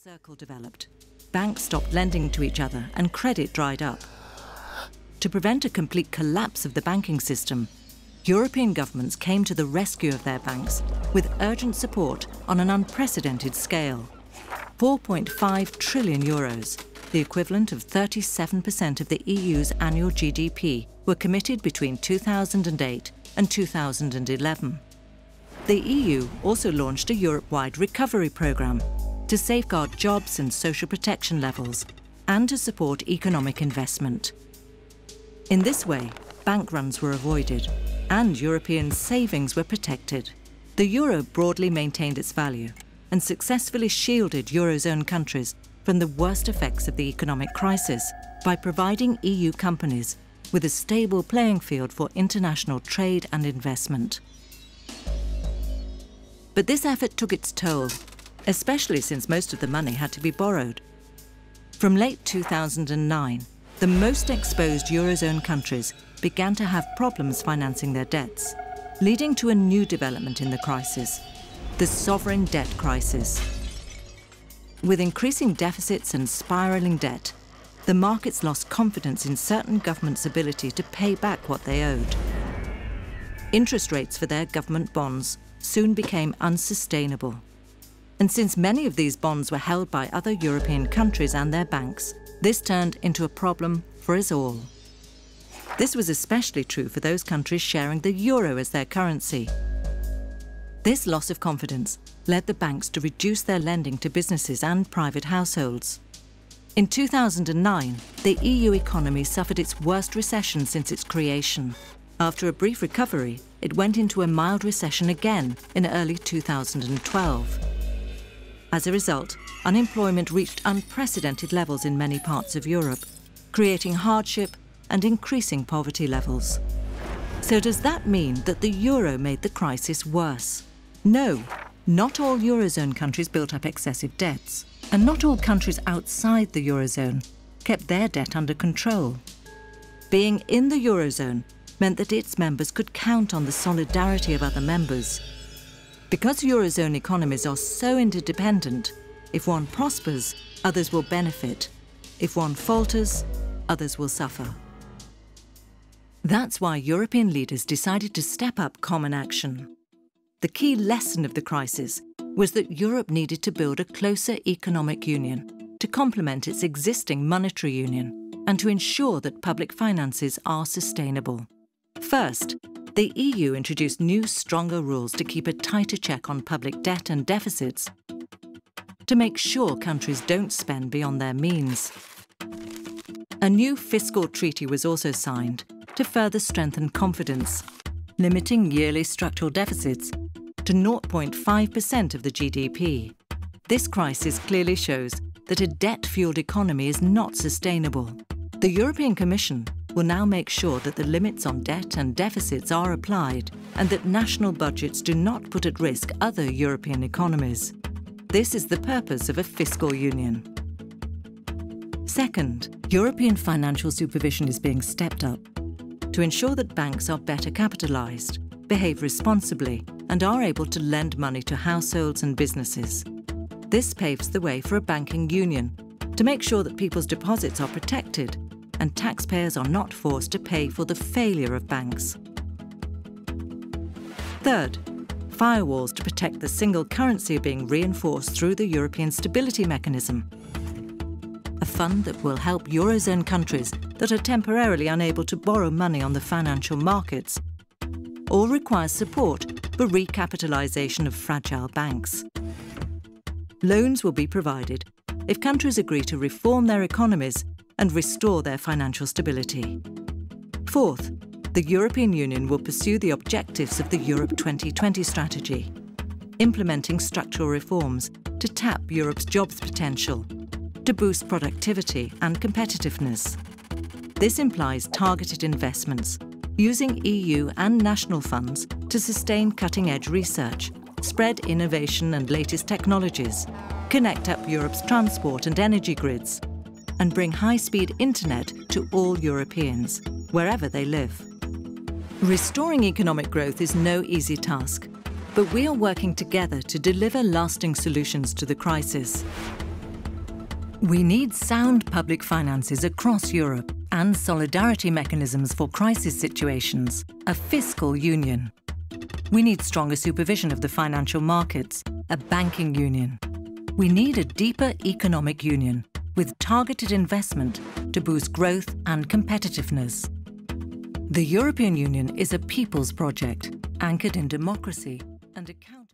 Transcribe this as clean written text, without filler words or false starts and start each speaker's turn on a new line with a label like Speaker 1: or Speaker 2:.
Speaker 1: circle developed. Banks stopped lending to each other and credit dried up. To prevent a complete collapse of the banking system, European governments came to the rescue of their banks with urgent support on an unprecedented scale. 4.5 trillion euros, the equivalent of 37% of the EU's annual GDP, were committed between 2008 and 2011. The EU also launched a Europe-wide recovery programme to safeguard jobs and social protection levels and to support economic investment. In this way, bank runs were avoided and European savings were protected. The euro broadly maintained its value and successfully shielded Eurozone countries from the worst effects of the economic crisis by providing EU companies with a stable playing field for international trade and investment. But this effort took its toll, especially since most of the money had to be borrowed. From late 2009, the most exposed Eurozone countries began to have problems financing their debts, leading to a new development in the crisis, the sovereign debt crisis. With increasing deficits and spiralling debt, the markets lost confidence in certain governments' ability to pay back what they owed. Interest rates for their government bonds soon became unsustainable. And since many of these bonds were held by other European countries and their banks, this turned into a problem for us all. This was especially true for those countries sharing the euro as their currency. This loss of confidence led the banks to reduce their lending to businesses and private households. In 2009, the EU economy suffered its worst recession since its creation. After a brief recovery, it went into a mild recession again in early 2012. As a result, unemployment reached unprecedented levels in many parts of Europe, creating hardship and increasing poverty levels. So does that mean that the euro made the crisis worse? No, not all Eurozone countries built up excessive debts, and not all countries outside the Eurozone kept their debt under control. Being in the Eurozone meant that its members could count on the solidarity of other members. Because Eurozone economies are so interdependent, if one prospers, others will benefit. If one falters, others will suffer. That's why European leaders decided to step up common action. The key lesson of the crisis was that Europe needed to build a closer economic union to complement its existing monetary union and to ensure that public finances are sustainable. First, the EU introduced new, stronger rules to keep a tighter check on public debt and deficits, to make sure countries don't spend beyond their means. A new fiscal treaty was also signed to further strengthen confidence, limiting yearly structural deficits to 0.5% of the GDP. This crisis clearly shows that a debt-fueled economy is not sustainable. The European Commission will now make sure that the limits on debt and deficits are applied and that national budgets do not put at risk other European economies. This is the purpose of a fiscal union. Second, European financial supervision is being stepped up to ensure that banks are better capitalised, behave responsibly, and are able to lend money to households and businesses. This paves the way for a banking union to make sure that people's deposits are protected and taxpayers are not forced to pay for the failure of banks. Third, firewalls to protect the single currency are being reinforced through the European Stability Mechanism, a fund that will help Eurozone countries that are temporarily unable to borrow money on the financial markets or require support for recapitalisation of fragile banks. Loans will be provided if countries agree to reform their economies and restore their financial stability. Fourth, the European Union will pursue the objectives of the Europe 2020 strategy, implementing structural reforms to tap Europe's jobs potential, to boost productivity and competitiveness. This implies targeted investments, using EU and national funds to sustain cutting-edge research, spread innovation and latest technologies, connect up Europe's transport and energy grids, and bring high-speed internet to all Europeans, wherever they live. Restoring economic growth is no easy task, but we are working together to deliver lasting solutions to the crisis. We need sound public finances across Europe and solidarity mechanisms for crisis situations, a fiscal union. We need stronger supervision of the financial markets, a banking union. We need a deeper economic union with targeted investment to boost growth and competitiveness. The European Union is a people's project anchored in democracy and accountability.